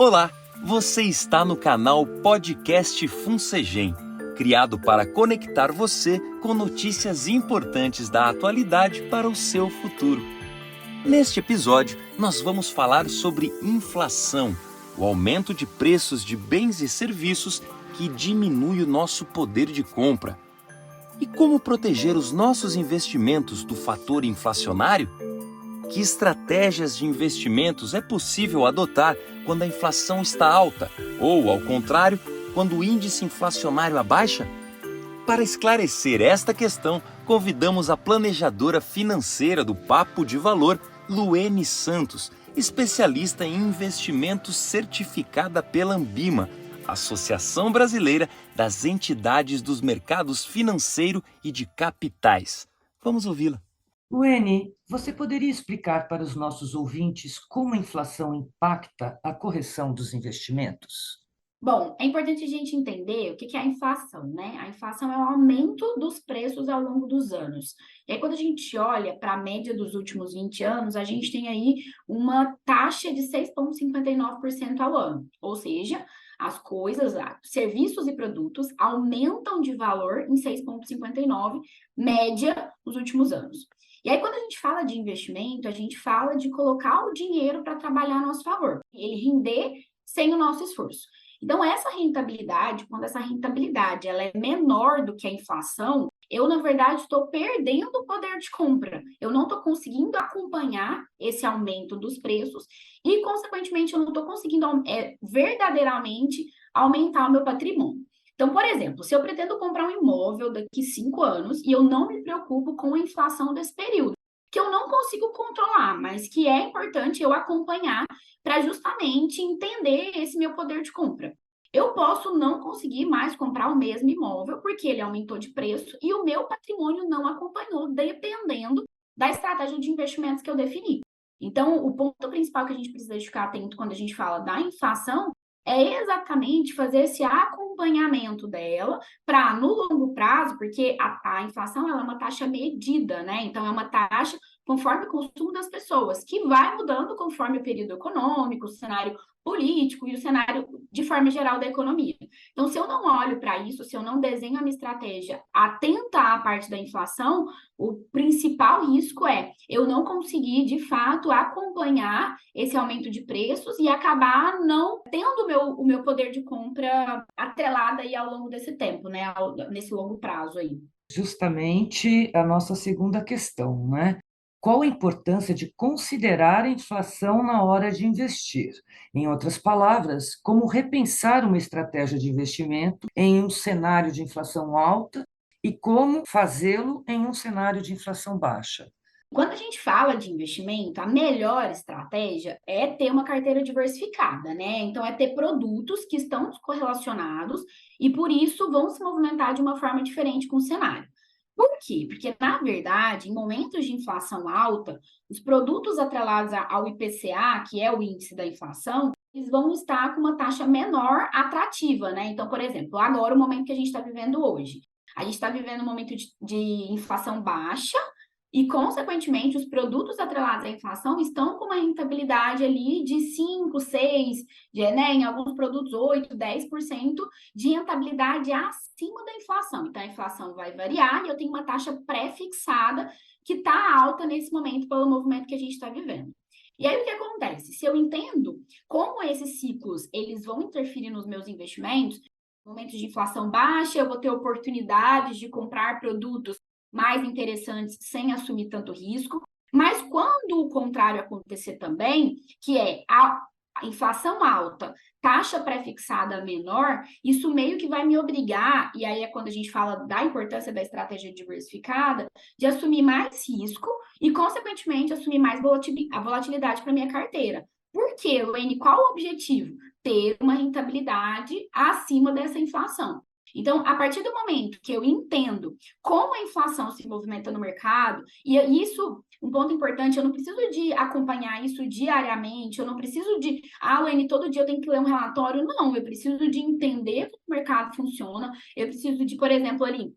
Olá, você está no canal Podcast Funsegem, criado para conectar você com notícias importantes da atualidade para o seu futuro. Neste episódio, nós vamos falar sobre inflação, o aumento de preços de bens e serviços que diminui o nosso poder de compra. E como proteger os nossos investimentos do fator inflacionário? Que estratégias de investimentos é possível adotar quando a inflação está alta ou, ao contrário, quando o índice inflacionário abaixa? Para esclarecer esta questão, convidamos a planejadora financeira do Papo de Valor, Luene Santos, especialista em investimentos certificada pela Ambima, Associação Brasileira das Entidades dos Mercados Financeiro e de Capitais. Vamos ouvi-la. Luene, você poderia explicar para os nossos ouvintes como a inflação impacta a correção dos investimentos? Bom, é importante a gente entender o que é a inflação, né? A inflação é o aumento dos preços ao longo dos anos. E aí, quando a gente olha para a média dos últimos 20 anos, a gente tem aí uma taxa de 6,59% ao ano. Ou seja, as coisas, serviços e produtos aumentam de valor em 6,59%, média, nos últimos anos. E aí, quando a gente fala de investimento, a gente fala de colocar o dinheiro para trabalhar a nosso favor, ele render sem o nosso esforço. Então, essa rentabilidade, quando essa rentabilidade ela é menor do que a inflação, eu, na verdade, estou perdendo o poder de compra. Eu não estou conseguindo acompanhar esse aumento dos preços e, consequentemente, eu não estou conseguindo verdadeiramente aumentar o meu patrimônio. Então, por exemplo, se eu pretendo comprar um imóvel daqui 5 anos e eu não me preocupo com a inflação desse período, que eu não consigo controlar, mas que é importante eu acompanhar para justamente entender esse meu poder de compra. Eu posso não conseguir mais comprar o mesmo imóvel porque ele aumentou de preço e o meu patrimônio não acompanhou, dependendo da estratégia de investimentos que eu defini. Então, o ponto principal que a gente precisa ficar atento quando a gente fala da inflação é exatamente fazer esse acompanhamento dela para, no longo prazo, porque a inflação ela é uma taxa medida, né? Então, é uma taxa conforme o consumo das pessoas, que vai mudando conforme o período econômico, o cenário político e o cenário, de forma geral, da economia. Então, se eu não olho para isso, se eu não desenho a minha estratégia atenta à parte da inflação, o principal risco é eu não conseguir, de fato, acompanhar esse aumento de preços e acabar não tendo o meu poder de compra atrelado aí ao longo desse tempo, né? Nesse longo prazo aí. Justamente a nossa segunda questão, né? Qual a importância de considerar a inflação na hora de investir? Em outras palavras, como repensar uma estratégia de investimento em um cenário de inflação alta e como fazê-lo em um cenário de inflação baixa? Quando a gente fala de investimento, a melhor estratégia é ter uma carteira diversificada, né? Então, é ter produtos que estão correlacionados e, por isso, vão se movimentar de uma forma diferente com o cenário. Por quê? Porque, na verdade, em momentos de inflação alta, os produtos atrelados ao IPCA, que é o índice da inflação, eles vão estar com uma taxa menor atrativa, né? Então, por exemplo, agora o momento que a gente está vivendo hoje. A gente está vivendo um momento de inflação baixa, e, consequentemente, os produtos atrelados à inflação estão com uma rentabilidade ali de 5, 6, né, em alguns produtos 8, 10% de rentabilidade acima da inflação. Então, a inflação vai variar e eu tenho uma taxa pré-fixada que está alta nesse momento pelo movimento que a gente está vivendo. E aí, o que acontece? Se eu entendo como esses ciclos eles vão interferir nos meus investimentos, momentos de inflação baixa, eu vou ter oportunidades de comprar produtos mais interessantes sem assumir tanto risco. Mas quando o contrário acontecer também, que é a inflação alta, taxa pré-fixada menor, isso meio que vai me obrigar, e aí é quando a gente fala da importância da estratégia diversificada, de assumir mais risco e, consequentemente, assumir mais volatilidade para minha carteira. Por quê, Luene? Qual o objetivo? Ter uma rentabilidade acima dessa inflação. Então, a partir do momento que eu entendo como a inflação se movimenta no mercado, e isso, um ponto importante, eu não preciso de acompanhar isso diariamente, eu não preciso de, Lene, todo dia eu tenho que ler um relatório, não, eu preciso de entender como o mercado funciona, eu preciso de, por exemplo, ali,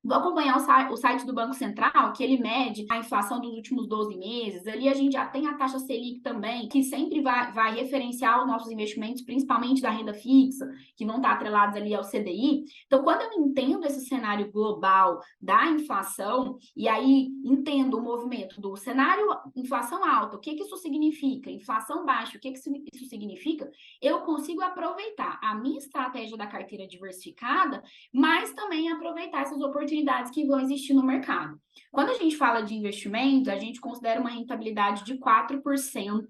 Vou acompanhar o site do Banco Central, que ele mede a inflação dos últimos 12 meses. Ali a gente já tem a taxa Selic também, que sempre vai referenciar os nossos investimentos, principalmente da renda fixa, que vão estar atrelados ali ao CDI. Então, quando eu entendo esse cenário global da inflação, e aí entendo o movimento do cenário inflação alta, o que isso significa? Inflação baixa, o que isso significa? Eu consigo aproveitar a minha estratégia da carteira diversificada, mas também aproveitar essas oportunidades que vão existir no mercado. Quando a gente fala de investimentos, a gente considera uma rentabilidade de 4%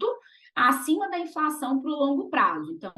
acima da inflação para o longo prazo. Então,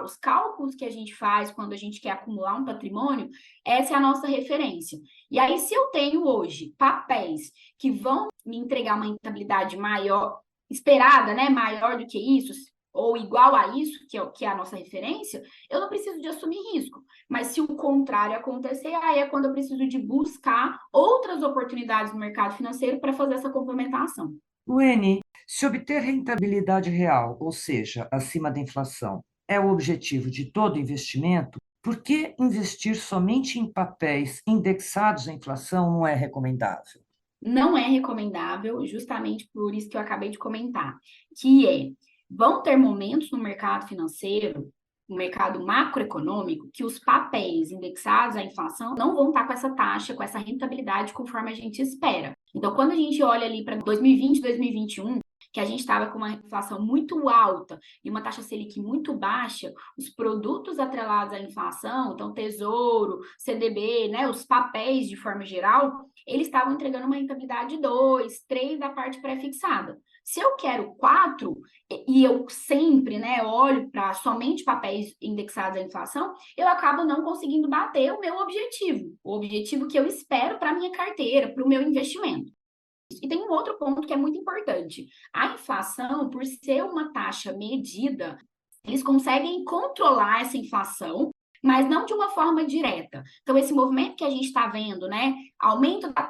os cálculos que a gente faz quando a gente quer acumular um patrimônio, essa é a nossa referência. E aí, se eu tenho hoje papéis que vão me entregar uma rentabilidade maior, esperada, né, maior do que isso, ou igual a isso, que é a nossa referência, eu não preciso de assumir risco. Mas se o contrário acontecer, aí é quando eu preciso de buscar outras oportunidades no mercado financeiro para fazer essa complementação. Luene, se obter rentabilidade real, ou seja, acima da inflação, é o objetivo de todo investimento, por que investir somente em papéis indexados à inflação não é recomendável? Não é recomendável, justamente por isso que eu acabei de comentar, vão ter momentos no mercado financeiro, no mercado macroeconômico, que os papéis indexados à inflação não vão estar com essa taxa, com essa rentabilidade conforme a gente espera. Então, quando a gente olha ali para 2020, 2021, que a gente estava com uma inflação muito alta e uma taxa Selic muito baixa, os produtos atrelados à inflação, então Tesouro, CDB, né, os papéis de forma geral, eles estavam entregando uma rentabilidade 2, 3 da parte pré-fixada. Se eu quero 4, e eu sempre, né, olho para somente papéis indexados à inflação, eu acabo não conseguindo bater o meu objetivo, o objetivo que eu espero para a minha carteira, para o meu investimento. E tem um outro ponto que é muito importante. A inflação, por ser uma taxa medida, eles conseguem controlar essa inflação, mas não de uma forma direta. Então, esse movimento que a gente está vendo, né?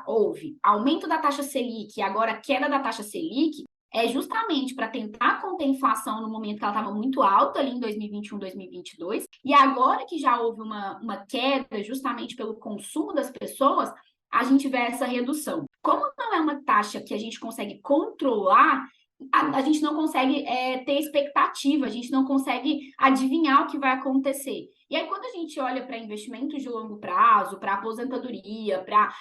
Houve aumento da taxa Selic e agora queda da taxa Selic, é justamente para tentar conter a inflação no momento que ela estava muito alta, ali em 2021, 2022, e agora que já houve uma queda justamente pelo consumo das pessoas, a gente vê essa redução. Como não é uma taxa que a gente consegue controlar, a gente não consegue ter expectativa, a gente não consegue adivinhar o que vai acontecer. E aí, quando a gente olha para investimentos de longo prazo, para aposentadoria, para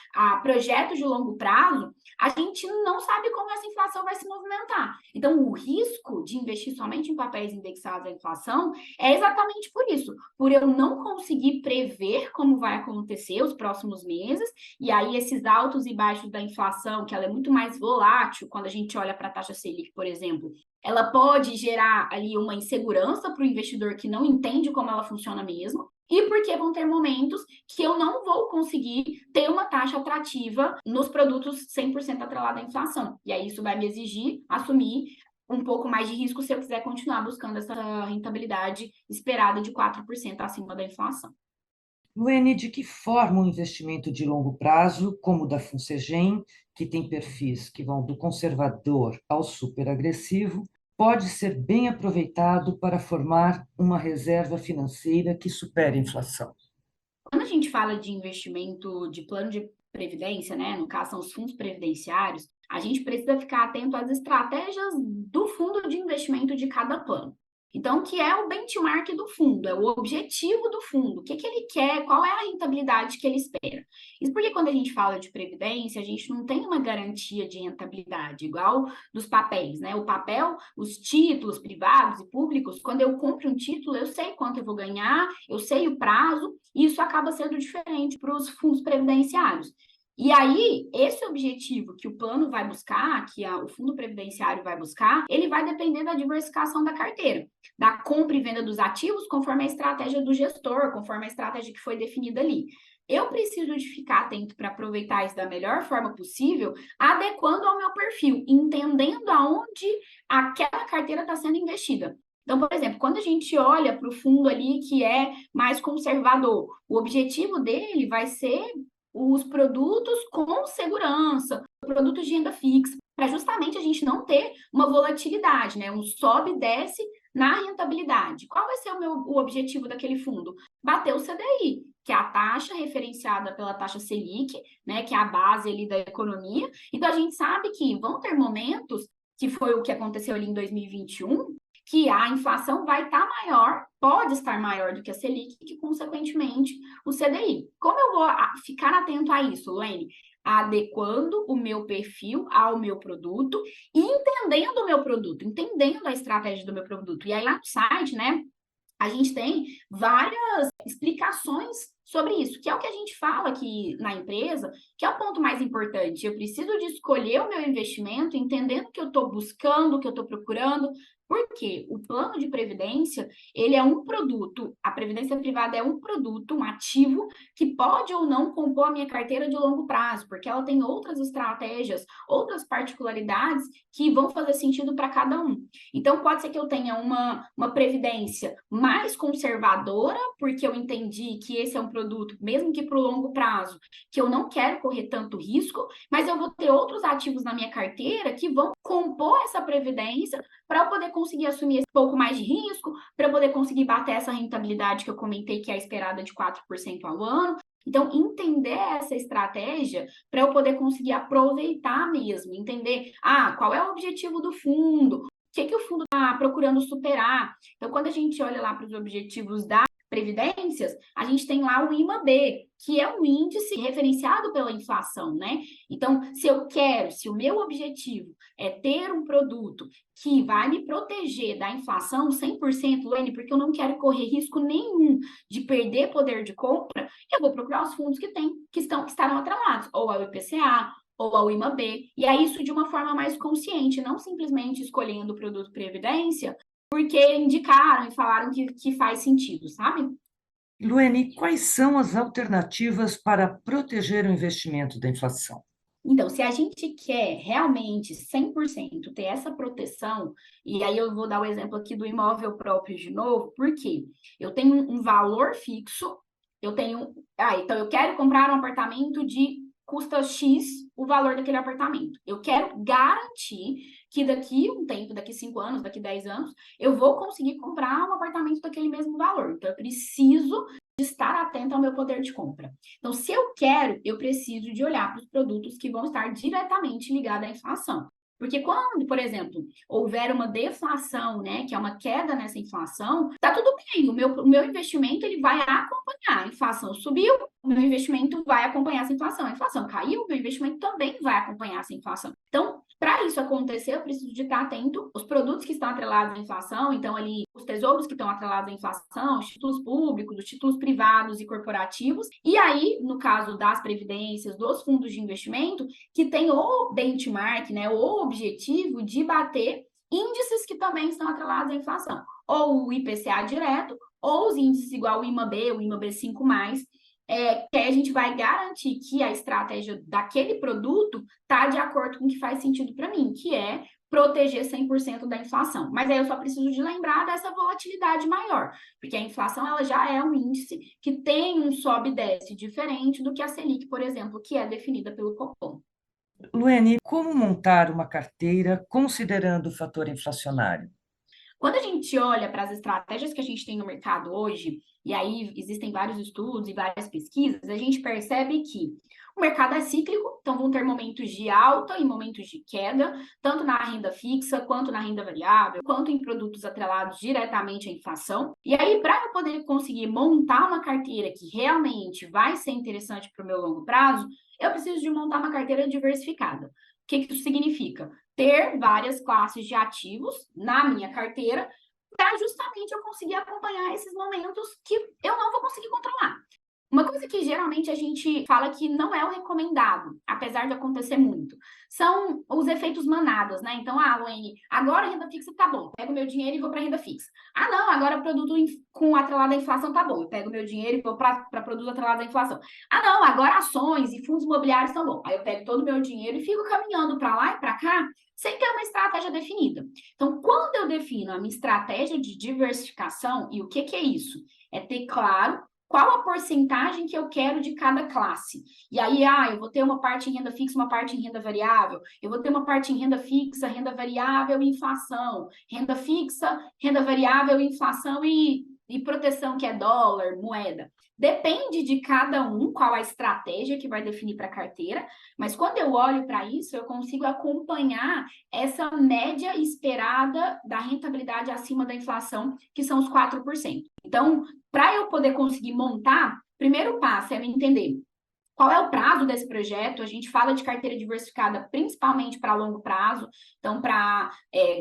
projetos de longo prazo, a gente não sabe como essa inflação vai se movimentar. Então, o risco de investir somente em papéis indexados à inflação é exatamente por isso, por eu não conseguir prever como vai acontecer os próximos meses, e aí esses altos e baixos da inflação, que ela é muito mais volátil quando a gente olha para a taxa Selic, por exemplo, ela pode gerar ali uma insegurança para o investidor que não entende como ela funciona mesmo, e porque vão ter momentos que eu não vou conseguir ter uma taxa atrativa nos produtos 100% atrelada à inflação. E aí isso vai me exigir assumir um pouco mais de risco se eu quiser continuar buscando essa rentabilidade esperada de 4% acima da inflação. Luene, de que forma um investimento de longo prazo, como o da Funsegem, que tem perfis que vão do conservador ao super agressivo, pode ser bem aproveitado para formar uma reserva financeira que supere a inflação? Quando a gente fala de investimento de plano de previdência, né, no caso são os fundos previdenciários, a gente precisa ficar atento às estratégias do fundo de investimento de cada plano. Então, o que é o benchmark do fundo? É o objetivo do fundo. O que ele quer? Qual é a rentabilidade que ele espera? Isso porque quando a gente fala de previdência, a gente não tem uma garantia de rentabilidade, igual dos papéis, né? O papel, os títulos privados e públicos, quando eu compro um título, eu sei quanto eu vou ganhar, eu sei o prazo, e isso acaba sendo diferente para os fundos previdenciários. E aí, esse objetivo que o plano vai buscar, o fundo previdenciário vai buscar, ele vai depender da diversificação da carteira, da compra e venda dos ativos, conforme a estratégia do gestor, conforme a estratégia que foi definida ali. Eu preciso de ficar atento para aproveitar isso da melhor forma possível, adequando ao meu perfil, entendendo aonde aquela carteira está sendo investida. Então, por exemplo, quando a gente olha para o fundo ali que é mais conservador, o objetivo dele vai ser os produtos com segurança, produtos de renda fixa, para justamente a gente não ter uma volatilidade, né? Um sobe e desce na rentabilidade. Qual vai ser o objetivo daquele fundo? Bater o CDI, que é a taxa referenciada pela taxa Selic, né, que é a base ali da economia. Então, a gente sabe que vão ter momentos, que foi o que aconteceu ali em 2021, que a inflação vai estar maior, pode estar maior do que a Selic, e que, consequentemente, o CDI. Como eu vou ficar atento a isso, Luane? Adequando o meu perfil ao meu produto e entendendo o meu produto, entendendo a estratégia do meu produto. E aí, lá no site, né, a gente tem várias explicações sobre isso, que é o que a gente fala aqui na empresa, que é o ponto mais importante. Eu preciso de escolher o meu investimento, entendendo o que eu estou buscando, o que eu estou procurando, porque o plano de previdência, ele é um produto, a previdência privada é um produto, um ativo, que pode ou não compor a minha carteira de longo prazo, porque ela tem outras estratégias, outras particularidades que vão fazer sentido para cada um. Então, pode ser que eu tenha uma previdência mais conservadora, porque eu entendi que esse é um produto, mesmo que para o longo prazo, que eu não quero correr tanto risco, mas eu vou ter outros ativos na minha carteira que vão compor essa previdência para eu poder conseguir assumir esse pouco mais de risco, para eu poder conseguir bater essa rentabilidade que eu comentei, que é a esperada de 4% ao ano. Então, entender essa estratégia para eu poder conseguir aproveitar mesmo, entender qual é o objetivo do fundo, o que o fundo está procurando superar. Então, quando a gente olha lá para os objetivos da previdências, a gente tem lá o IMAB, que é um índice referenciado pela inflação, né? Então, se o meu objetivo é ter um produto que vai me proteger da inflação 100%, Luane, porque eu não quero correr risco nenhum de perder poder de compra, eu vou procurar os fundos que estarão atrelados, ou ao IPCA, ou ao IMAB, e é isso de uma forma mais consciente, não simplesmente escolhendo o produto Previdência, porque indicaram e falaram que faz sentido, sabe? Luene, quais são as alternativas para proteger o investimento da inflação? Então, se a gente quer realmente 100% ter essa proteção, e aí eu vou dar o exemplo aqui do imóvel próprio de novo, porque eu tenho um valor fixo, então eu quero comprar um apartamento de custa X o valor daquele apartamento. Eu quero garantir que daqui um tempo, daqui 5 anos, daqui 10 anos, eu vou conseguir comprar um apartamento daquele mesmo valor. Então, eu preciso de estar atento ao meu poder de compra. Então, se eu quero, eu preciso de olhar para os produtos que vão estar diretamente ligados à inflação. Porque quando, por exemplo, houver uma deflação, né, que é uma queda nessa inflação, tá tudo bem, o meu investimento ele vai acompanhar. A inflação subiu, o meu investimento vai acompanhar essa inflação. A inflação caiu, o meu investimento também vai acompanhar essa inflação. Então, para isso acontecer, eu preciso de estar atento aos produtos que estão atrelados à inflação, então ali os tesouros que estão atrelados à inflação, os títulos públicos, os títulos privados e corporativos, e aí, no caso das previdências, dos fundos de investimento, que tem o benchmark, né, o objetivo de bater índices que também estão atrelados à inflação, ou o IPCA direto, ou os índices igual o IMAB 5+, que aí a gente vai garantir que a estratégia daquele produto está de acordo com o que faz sentido para mim, que é proteger 100% da inflação. Mas aí eu só preciso de lembrar dessa volatilidade maior, porque a inflação ela já é um índice que tem um sobe e desce diferente do que a Selic, por exemplo, que é definida pelo Copom. Luene, como montar uma carteira considerando o fator inflacionário? Quando a gente olha para as estratégias que a gente tem no mercado hoje, e aí existem vários estudos e várias pesquisas, a gente percebe que o mercado é cíclico, então vão ter momentos de alta e momentos de queda, tanto na renda fixa, quanto na renda variável, quanto em produtos atrelados diretamente à inflação. E aí, para eu poder conseguir montar uma carteira que realmente vai ser interessante para o meu longo prazo, eu preciso de montar uma carteira diversificada. O que isso significa? Ter várias classes de ativos na minha carteira para justamente eu conseguir acompanhar esses momentos que eu não vou conseguir controlar. Uma coisa que geralmente a gente fala que não é o recomendado, apesar de acontecer muito, são os efeitos manadas, né? Então, Luane, agora a renda fixa tá bom, pego meu dinheiro e vou para renda fixa. Não, agora produto com atrelado à inflação tá bom, eu pego meu dinheiro e vou para produto atrelado à inflação. Não, agora ações e fundos imobiliários estão bom. Aí eu pego todo o meu dinheiro e fico caminhando para lá e para cá, sem ter uma estratégia definida. Então, quando eu defino a minha estratégia de diversificação, e o que é isso? É ter claro qual a porcentagem que eu quero de cada classe. E aí, eu vou ter uma parte em renda fixa, uma parte em renda variável, eu vou ter uma parte em renda fixa, renda variável e inflação, renda fixa, renda variável, inflação e proteção, que é dólar, moeda. Depende de cada um qual a estratégia que vai definir para a carteira, mas quando eu olho para isso, eu consigo acompanhar essa média esperada da rentabilidade acima da inflação, que são os 4%. Então, para eu poder conseguir montar, primeiro passo é eu entender qual é o prazo desse projeto. A gente fala de carteira diversificada principalmente para longo prazo, então para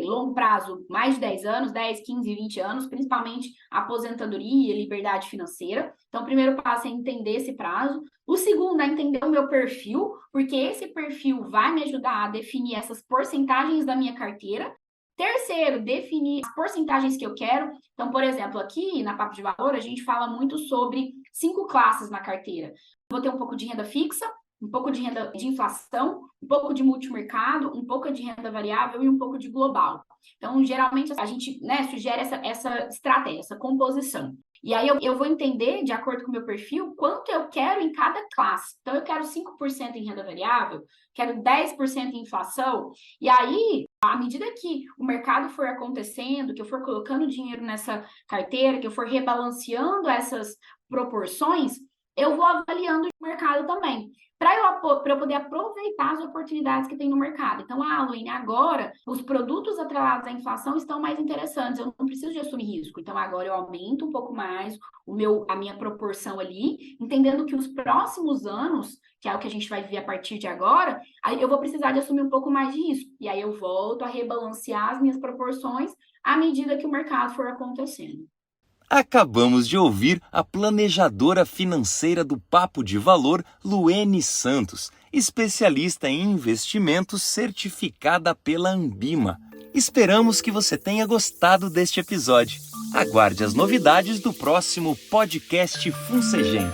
longo prazo, mais de 10 anos, 10, 15, 20 anos, principalmente aposentadoria e liberdade financeira. Então, o primeiro passo é entender esse prazo. O segundo é entender o meu perfil, porque esse perfil vai me ajudar a definir essas porcentagens da minha carteira. Terceiro, definir as porcentagens que eu quero. Então, por exemplo, aqui na Papo de Valor, a gente fala muito sobre 5 classes na carteira. Vou ter um pouco de renda fixa, um pouco de renda de inflação, um pouco de multimercado, um pouco de renda variável e um pouco de global. Então, geralmente, a gente sugere essa estratégia, essa composição. E aí eu vou entender, de acordo com o meu perfil, quanto eu quero em cada classe. Então, eu quero 5% em renda variável, quero 10% em inflação. E aí, à medida que o mercado for acontecendo, que eu for colocando dinheiro nessa carteira, que eu for rebalanceando essas proporções, eu vou avaliando o mercado também, para eu poder aproveitar as oportunidades que tem no mercado. Então, Luane, agora os produtos atrelados à inflação estão mais interessantes, eu não preciso de assumir risco. Então, agora eu aumento um pouco mais a minha proporção ali, entendendo que os próximos anos, que é o que a gente vai viver a partir de agora, aí eu vou precisar de assumir um pouco mais de risco. E aí eu volto a rebalancear as minhas proporções à medida que o mercado for acontecendo. Acabamos de ouvir a planejadora financeira do Papo de Valor, Luene Santos, especialista em investimentos certificada pela Anbima. Esperamos que você tenha gostado deste episódio. Aguarde as novidades do próximo podcast FunSegem.